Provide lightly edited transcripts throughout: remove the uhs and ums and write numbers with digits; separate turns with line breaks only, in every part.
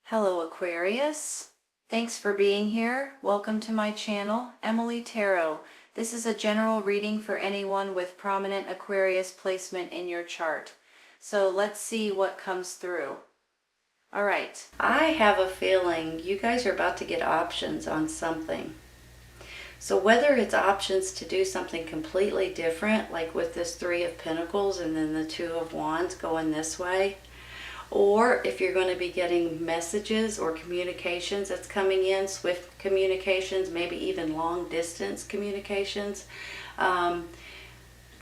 Hello Aquarius, thanks for being here. Welcome to my channel, Emily Tarot. This is a general reading for anyone with prominent Aquarius placement in your chart. So let's see what comes through. Alright, I have a feeling you guys are about to get options on something. So whether it's options to do something completely different, like with this Three of Pentacles and then the Two of Wands going this way, or if you're going to be getting messages or communications that's coming in, swift communications, maybe even long distance communications,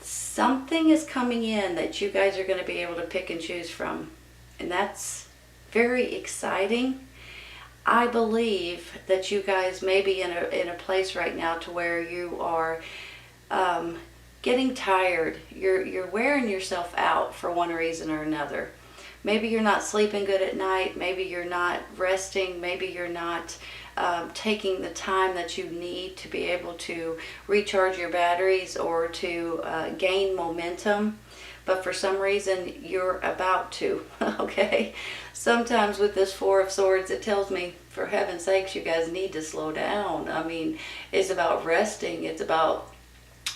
something is coming in that you guys are going to be able to pick and choose from, and that's very exciting. I believe that you guys may be in a place right now to where you are getting tired. You're wearing yourself out for one reason or another. Maybe you're not sleeping good at night. Maybe you're not resting. Maybe you're not taking the time that you need to be able to recharge your batteries or to gain momentum. But for some reason, you're about to, okay? Sometimes with this Four of Swords, it tells me, for heaven's sakes, you guys need to slow down. I mean, it's about resting. It's about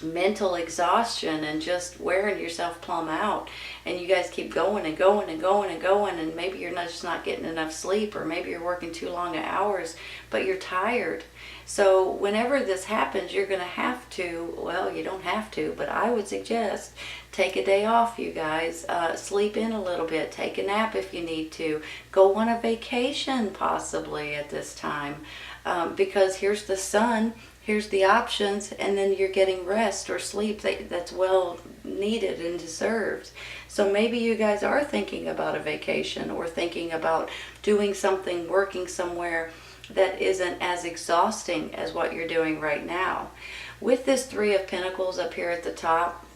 mental exhaustion and just wearing yourself plumb out, and you guys keep going and going and going and going, and maybe you're just not getting enough sleep, or maybe you're working too long hours, but you're tired. So whenever this happens, you're going to have to, well, you don't have to, but I would suggest take a day off, you guys. Sleep in a little bit, take a nap if you need to, go on a vacation possibly at this time, because here's the sun, here's the options, and then you're getting rest or sleep that's well needed and deserved. So maybe you guys are thinking about a vacation or thinking about doing something, working somewhere that isn't as exhausting as what you're doing right now. With this Three of Pentacles up here at the top,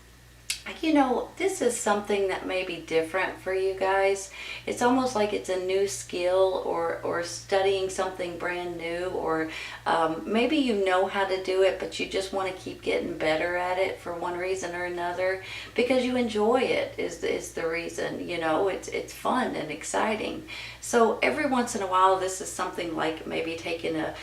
you know, this is something that may be different for you guys. It's almost like it's a new skill, or studying something brand new, or maybe you know how to do it, but you just want to keep getting better at it for one reason or another, because you enjoy it is the reason. You know, it's fun and exciting. So every once in a while, this is something like maybe taking a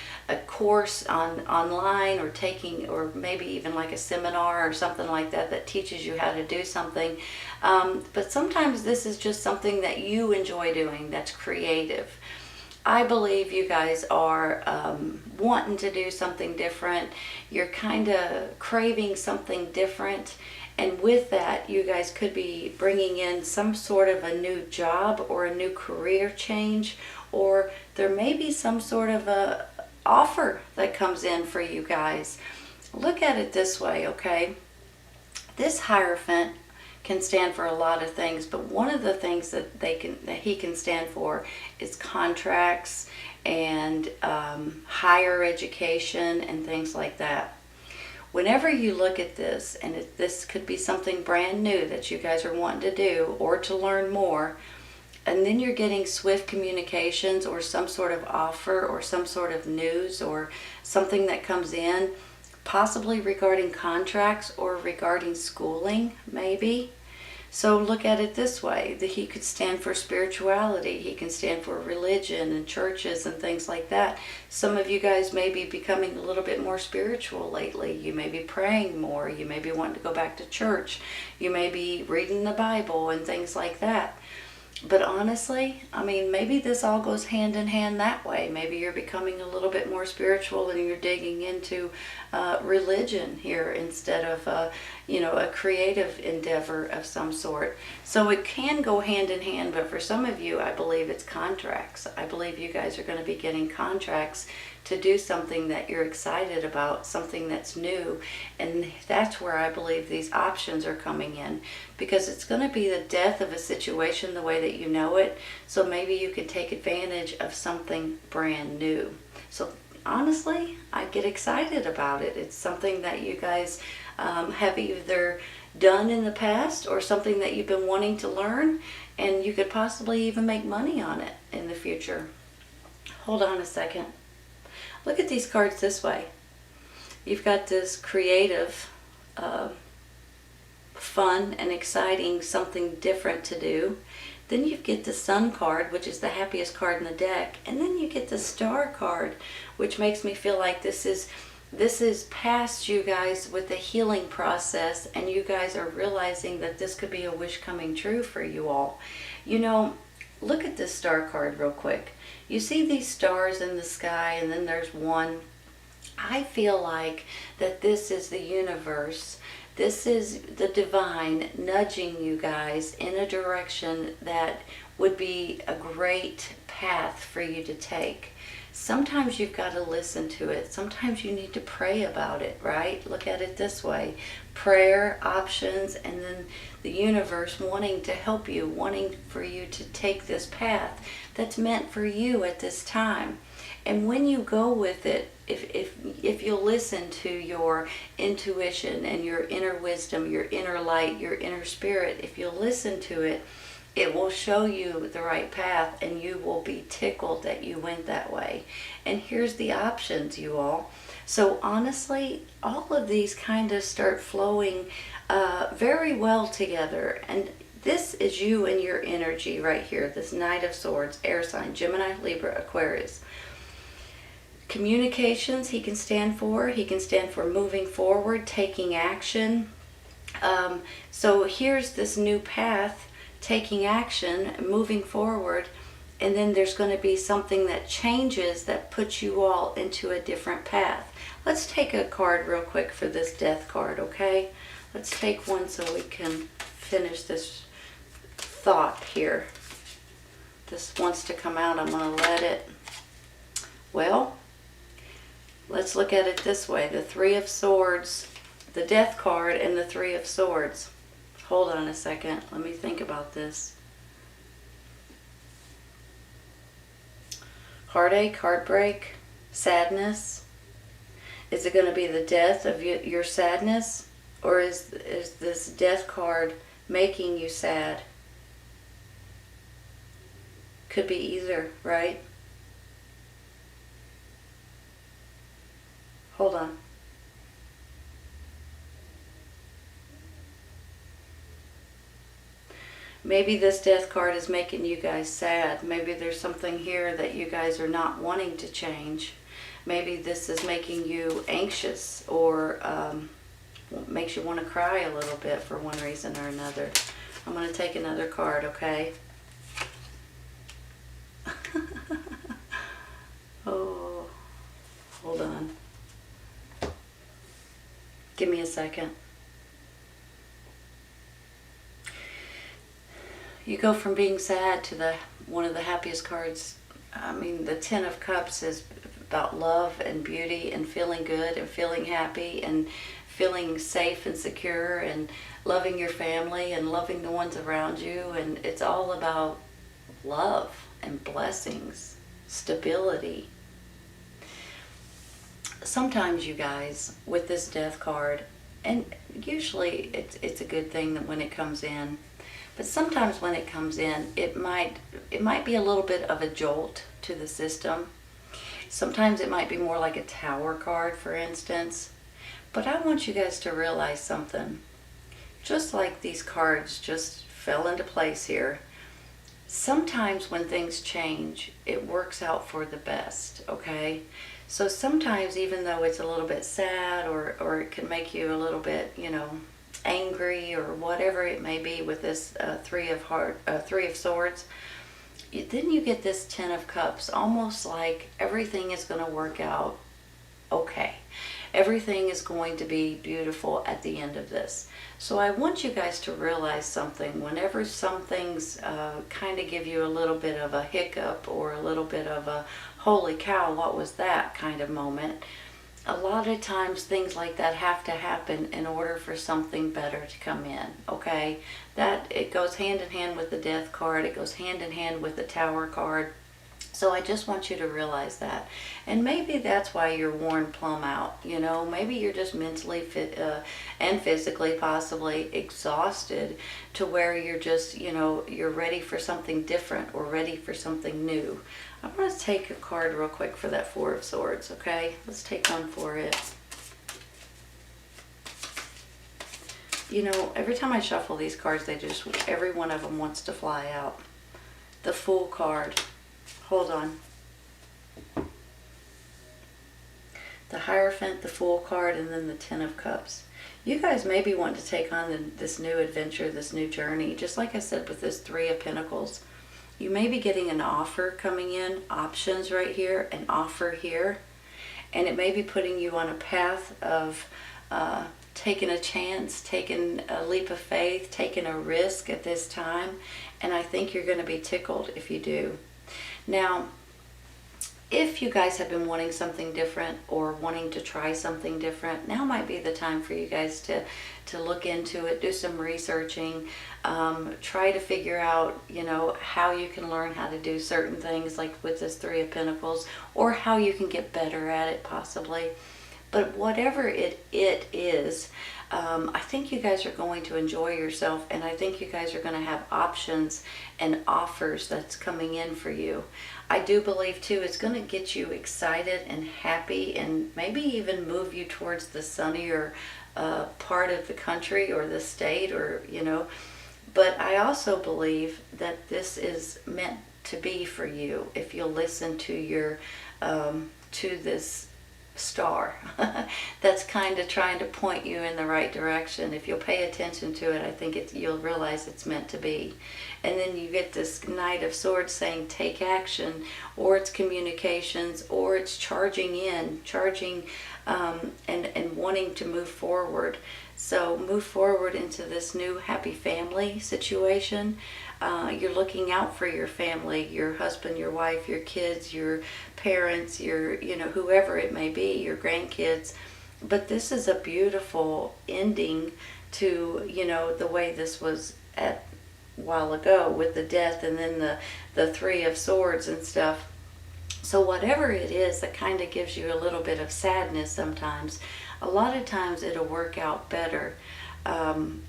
course online, or maybe even like a seminar or something like that teaches you how to do something. But sometimes this is just something that you enjoy doing that's creative. I believe you guys are wanting to do something different. You're kind of craving something different. And with that, you guys could be bringing in some sort of a new job or a new career change, or there may be some sort of a offer that comes in for you guys. Look at it this way, okay? This Hierophant can stand for a lot of things, but one of the things that he can stand for is contracts and higher education and things like that. Whenever you look at this, and this could be something brand new that you guys are wanting to do or to learn more, and then you're getting swift communications or some sort of offer or some sort of news or something that comes in, possibly regarding contracts or regarding schooling, maybe. So look at it this way, that he could stand for spirituality. He can stand for religion and churches and things like that. Some of you guys may be becoming a little bit more spiritual lately. You may be praying more. You may be wanting to go back to church. You may be reading the Bible and things like that. But honestly, I mean, maybe this all goes hand in hand that way. Maybe you're becoming a little bit more spiritual and you're digging into religion here instead of, a creative endeavor of some sort. So it can go hand in hand, but for some of you, I believe it's contracts. I believe you guys are going to be getting contracts to do something that you're excited about, something that's new. And that's where I believe these options are coming in, because it's going to be the death of a situation the way that you know it. So maybe you can take advantage of something brand new. So honestly, I get excited about it. It's something that you guys have either done in the past or something that you've been wanting to learn, and you could possibly even make money on it in the future. Hold on a second. Look at these cards this way. You've got this creative, fun and exciting, something different to do. Then you get the Sun card, which is the happiest card in the deck. And then you get the Star card, which makes me feel like this is past you guys with the healing process, and you guys are realizing that this could be a wish coming true for you all. You know, look at this Star card real quick. You see these stars in the sky, and then there's one. I feel like that this is the universe. This is the divine nudging you guys in a direction that would be a great path for you to take. Sometimes you've got to listen to it. Sometimes you need to pray about it, right? Look at it this way. Prayer, options, and then the universe wanting to help you, wanting for you to take this path that's meant for you at this time. And when you go with it, if you'll listen to your intuition and your inner wisdom, your inner light, your inner spirit, if you'll listen to it, it will show you the right path, and you will be tickled that you went that way. And here's the options, you all. So honestly, all of these kind of start flowing very well together. And this is you and your energy right here. This Knight of Swords, air sign, Gemini, Libra, Aquarius. Communications, he can stand for. He can stand for moving forward, taking action. So here's this new path, taking action, moving forward, and then there's going to be something that changes that puts you all into a different path. Let's take a card real quick for this Death card, okay? Let's take one so we can finish this thought here. This wants to come out. I'm going to let it. Well, let's look at it this way. The Three of Swords, the Death card, and the Three of Swords. Hold on a second. Let me think about this. Heartache, heartbreak, sadness. Is it going to be the death of your sadness? Or is this Death card making you sad? Could be either, right? Hold on. Maybe this Death card is making you guys sad. Maybe there's something here that you guys are not wanting to change. Maybe this is making you anxious, or makes you want to cry a little bit for one reason or another. I'm going to take another card, okay? Oh, hold on. Give me a second. You go from being sad to one of the happiest cards. I mean, the Ten of Cups is about love and beauty and feeling good and feeling happy and feeling safe and secure and loving your family and loving the ones around you. And it's all about love and blessings, stability. Sometimes, you guys, with this Death card, and usually it's a good thing that when it comes in, but sometimes when it comes in, it might be a little bit of a jolt to the system. Sometimes it might be more like a Tower card, for instance. But I want you guys to realize something. Just like these cards just fell into place here, sometimes when things change, it works out for the best, okay? So sometimes, even though it's a little bit sad, or it can make you a little bit, angry, or whatever it may be with this Three of Swords, then you get this Ten of Cups, almost like everything is going to work out okay. Everything is going to be beautiful at the end of this. So I want you guys to realize something. Whenever some things kind of give you a little bit of a hiccup, or a little bit of a holy cow, what was that kind of moment, a lot of times things like that have to happen in order for something better to come in, okay? That it goes hand in hand with the Death card. It goes hand in hand with the Tower card. So I just want you to realize that. And maybe that's why you're worn plumb out, Maybe you're just mentally and physically possibly exhausted, to where you're just, you're ready for something different, or ready for something new. I'm going to take a card real quick for that Four of Swords, okay? Let's take one for it. Every time I shuffle these cards, every one of them wants to fly out. the Fool card. Hold on. The Hierophant, the Fool card, and then the Ten of Cups. You guys maybe want to take on this new adventure, this new journey. Just like I said with this Three of Pentacles. You may be getting an offer coming in, options right here, an offer here. And it may be putting you on a path of taking a chance, taking a leap of faith, taking a risk at this time. And I think you're going to be tickled if you do. Now, if you guys have been wanting something different or wanting to try something different, now might be the time for you guys to look into it, do some researching, try to figure out, you know, how you can learn how to do certain things like with this Three of Pentacles, or how you can get better at it possibly. But whatever it is, I think you guys are going to enjoy yourself, and I think you guys are going to have options and offers that's coming in for you. I do believe too it's going to get you excited and happy, and maybe even move you towards the sunnier part of the country or the state, or you know. But I also believe that this is meant to be for you if you'll listen to your to this star that's kind of trying to point you in the right direction. If you'll pay attention to it, I think you'll realize it's meant to be. And then you get this Knight of Swords saying take action, or it's communications, or it's charging and wanting to move forward. So move forward into this new happy family situation. You're looking out for your family, your husband, your wife, your kids, your parents, your, you know, whoever it may be, your grandkids. But this is a beautiful ending to, you know, the way this was at a while ago with the Death and then the Three of Swords and stuff. So whatever it is that kind of gives you a little bit of sadness sometimes, a lot of times it'll work out better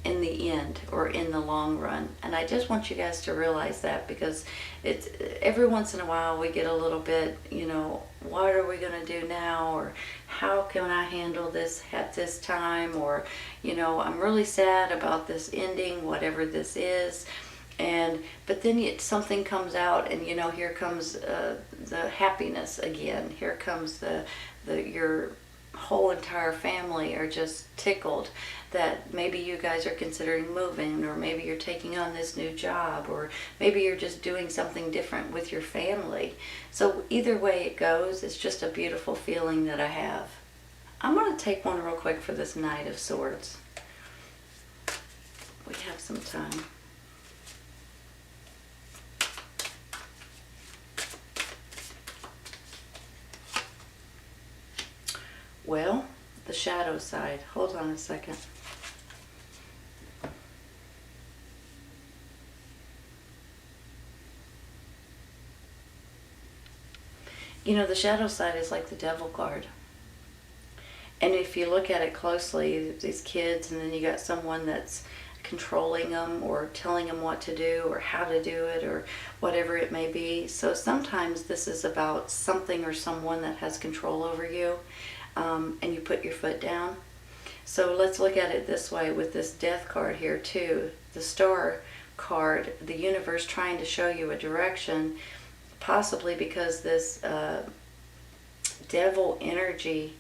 in the end or in the long run. And I just want you guys to realize that, because it's every once in a while we get a little bit, you know, what are we going to do now, or how can I handle this at this time, or, you know, I'm really sad about this ending, whatever this is. But then something comes out, and you know, here comes the happiness again. Here comes your whole entire family are just tickled that maybe you guys are considering moving, or maybe you're taking on this new job, or maybe you're just doing something different with your family. So either way it goes, it's just a beautiful feeling that I have. I'm going to take one real quick for this Knight of Swords. We have some time. Well, the shadow side. Hold on a second. You know, the shadow side is like the Devil card. And if you look at it closely, these kids, and then you got someone that's controlling them or telling them what to do or how to do it or whatever it may be. So sometimes this is about something or someone that has control over you, and you put your foot down. So let's look at it this way with this Death card here too. The Star card, the universe trying to show you a direction, possibly because this devil energy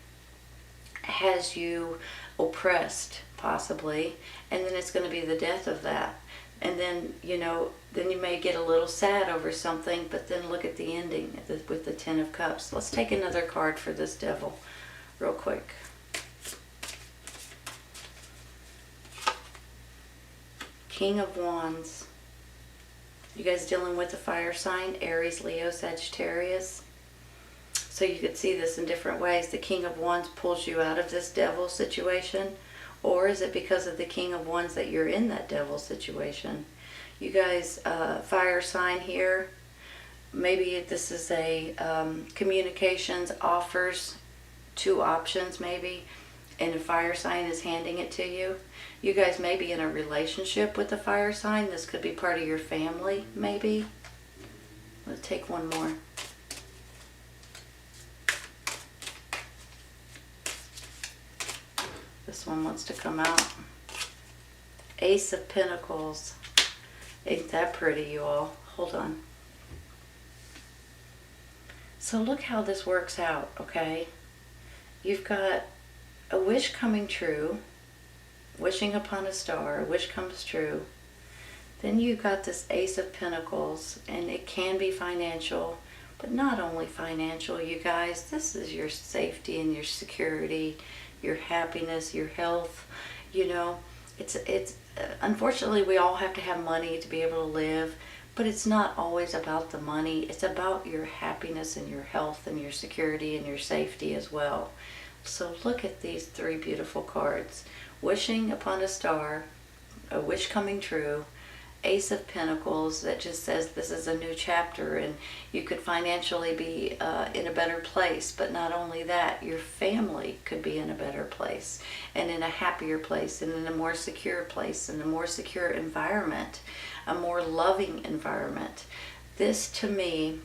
has you oppressed, possibly, and then it's going to be the death of that. And then, you know, then you may get a little sad over something, but then look at the ending with the Ten of Cups. Let's take another card for this devil real quick. King of Wands. You guys dealing with the fire sign, Aries, Leo, Sagittarius. So you could see this in different ways. The King of Wands pulls you out of this devil situation. Or is it because of the King of Wands that you're in that devil situation? You guys, fire sign here. Maybe this is a communications, offers, two options maybe. And a fire sign is handing it to you. You guys may be in a relationship with the fire sign. This could be part of your family, maybe. Let's take one more. This one wants to come out. Ace of Pentacles. Ain't that pretty, you all? Hold on. So look how this works out, okay? You've got a wish coming true, wishing upon a star, a wish comes true. Then you've got this Ace of Pentacles, and it can be financial, but not only financial, you guys. This is your safety and your security, your happiness, your health. You know, it's unfortunately, we all have to have money to be able to live, but it's not always about the money. It's about your happiness and your health and your security and your safety as well. So look at these three beautiful cards. Wishing upon a star, a wish coming true, Ace of Pentacles that just says this is a new chapter and you could financially be in a better place. But not only that, your family could be in a better place and in a happier place and in a more secure place, in a more secure environment, a more loving environment. This to me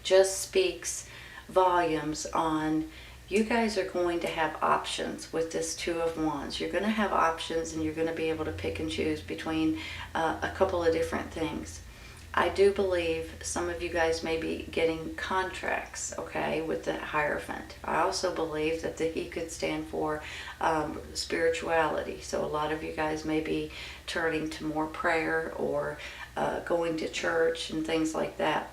just speaks volumes on you guys are going to have options with this Two of Wands. You're going to have options and you're going to be able to pick and choose between a couple of different things. I do believe some of you guys may be getting contracts, okay, with the Hierophant. I also believe that he could stand for spirituality. So a lot of you guys may be turning to more prayer or going to church and things like that.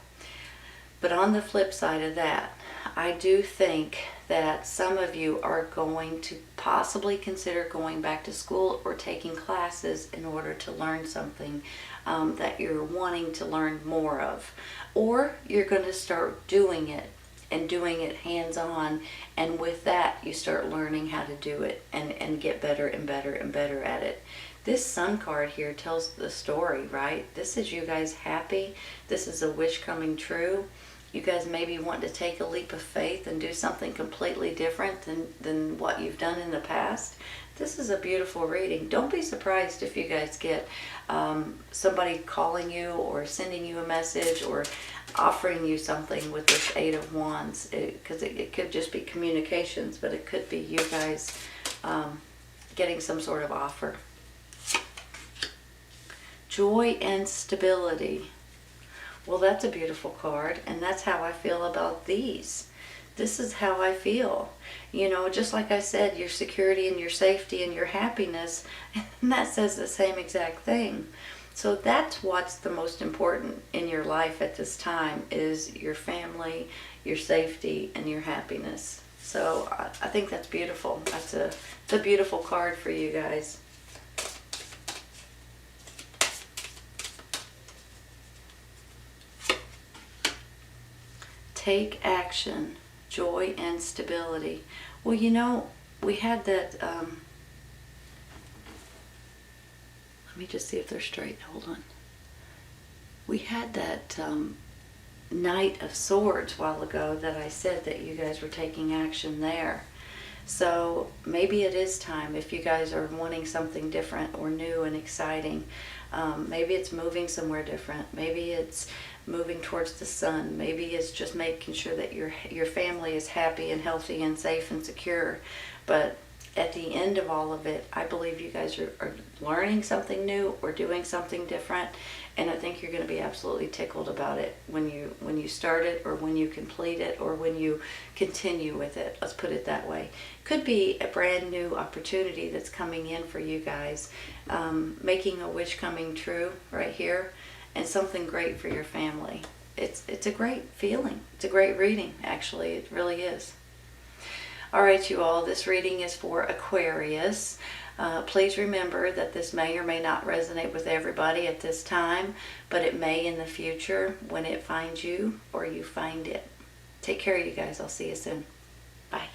But on the flip side of that, I do think that some of you are going to possibly consider going back to school or taking classes in order to learn something that you're wanting to learn more of. Or you're going to start doing it and doing it hands-on, and with that you start learning how to do it and get better and better and better at it. This Sun card here tells the story, right? This is you guys happy. This is a wish coming true. You guys maybe want to take a leap of faith and do something completely different than what you've done in the past. This is a beautiful reading. Don't be surprised if you guys get somebody calling you or sending you a message or offering you something with this Eight of Wands. Because it could just be communications, but it could be you guys getting some sort of offer. Joy and stability. Well, that's a beautiful card, and that's how I feel about these. This is how I feel. You know, just like I said, your security and your safety and your happiness, and that says the same exact thing. So that's what's the most important in your life at this time, is your family, your safety, and your happiness. So I think that's beautiful. It's a beautiful card for you guys. Take action, joy and stability. Well, you know, we had that, let me just see if they're straight, hold on. We had that Knight of Swords a while ago that I said that you guys were taking action there. So maybe it is time, if you guys are wanting something different or new and exciting. Maybe it's moving somewhere different. Maybe it's moving towards the sun. Maybe it's just making sure that your family is happy and healthy and safe and secure. But at the end of all of it, I believe you guys are learning something new or doing something different, and I think you're going to be absolutely tickled about it when you start it, or when you complete it, or when you continue with it. Let's put it that way. Could be a brand new opportunity that's coming in for you guys, making a wish coming true right here, and something great for your family. It's a great feeling. It's a great reading, actually. It really is. All right, you all, this reading is for Aquarius. Please remember that this may or may not resonate with everybody at this time, but it may in the future when it finds you or you find it. Take care, you guys. I'll see you soon. Bye.